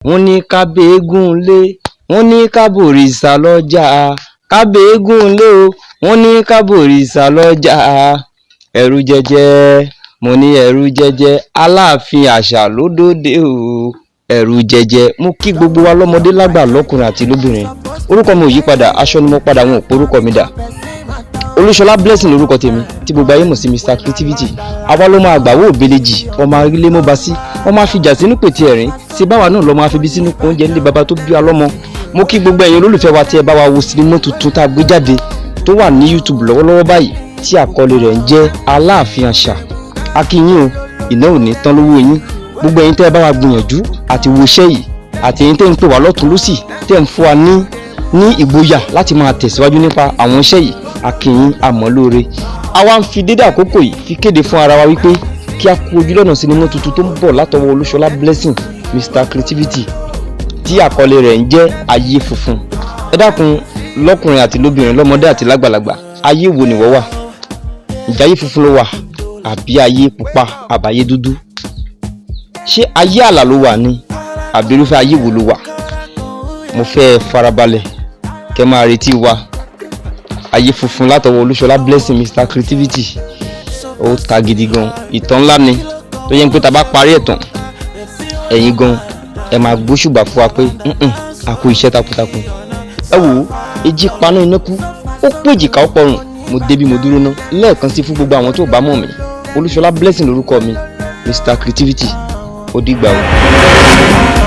wọ́n ní ká bẹ́ẹ̀gùn lé, wọ́n ní ká bòrìṣà lọ́jà, ká bẹ́ẹ̀gùn lé o, wọ́n ní ká bòrìṣà lọ́jà. Ẹ̀rù jẹjẹ, mo ní ẹ̀rù jẹjẹ, Aláàfin àṣà ló dóde o. Ẹ̀rù jẹjẹ, mo kí gbogbo wa lọ́mọdé lágbà lọ́kùnrin àti lóbìnrin. Orúkọ mi ò yí padà, aṣọ ni mo padà, wọn ò porúkọ mi dà. Olushola blessing lórúkọ tèmi tí gbogbo ayé mọ̀ sí Mr Creativity. Àwa ló máa gbàwó òbeleji, ọmọ arílé mọ́ bá sí, ọmọ àfijà sínú pètè ẹ̀rín, ṣe báwa náà lọ́mọ àfibí sínú oúnjẹ nílé baba tó bí wa lọ́mọ. Mo kí gbogbo ẹ̀yin olólùfẹ́ wa tí ẹ bá wa wo sinimá tuntun tá a gbé jáde tó wà ní YouTube lọ́wọ́lọ́wọ́ báyìí tí àkọlé rẹ̀ ń jẹ́ Aláàfin àṣà. A kí yín o, iná ò ní tán lówó yín. Gbogbo ẹ̀yin tẹ́ ẹ bá wa gbìyànjú àti wo iṣẹ́ yìí, àti ẹ̀yin tẹ́ ń pè wá lọ́tùn lósì tẹ́ ń fún wa ní ìgboyà láti máa tẹ̀síwájú nípa àwọn iṣẹ́ yìí. A kí yín àmọ́ lóore. Àwa ń fi dédé àkókò yìí fi kéde fún ara wa wípé kí a kú ojú lọ́nà sinimá tuntun tó ń bọ̀ látọwọ́ Olushola blessing Mr Creativity tí àkọlé rẹ̀ ń jẹ́ Ayé Funfun. Ẹ dákun lọ́kùnrin àti lóbìnrin, lọ́mọdé àti lágbàlagbà, ayé wo ni wọ́n wà? Ǹjẹ́ ayé funfun ló wà àbí ayé pupa àbáyé dúdú? Ṣé ayé àlà ló wà ní àbí irúfẹ́ ayé wo ló wà? Mo fẹ́ farabalẹ̀ kẹ́ máa retí wa. Ayé funfun látọwọ́ Olushola blessing Mr Creativity. Ó ta gidi gan, ìtàn ńlá ni tó yẹ pé tá bá parí ẹ̀tàn ẹ̀yin gan ẹ máa gbóṣùbà fún wa pé a kú iṣẹ́ takuntakun. Ẹ wò ó, èjì paná iná kú, ó péjì ká ó pọrùn, mo débi mo dúró ná. Lẹ́ẹ̀kan sí fún gbogbo àwọn tó bá mọ̀ mí, Olushola blessing lórúkọ mi, Mr Creativity. Ó dìgbà o.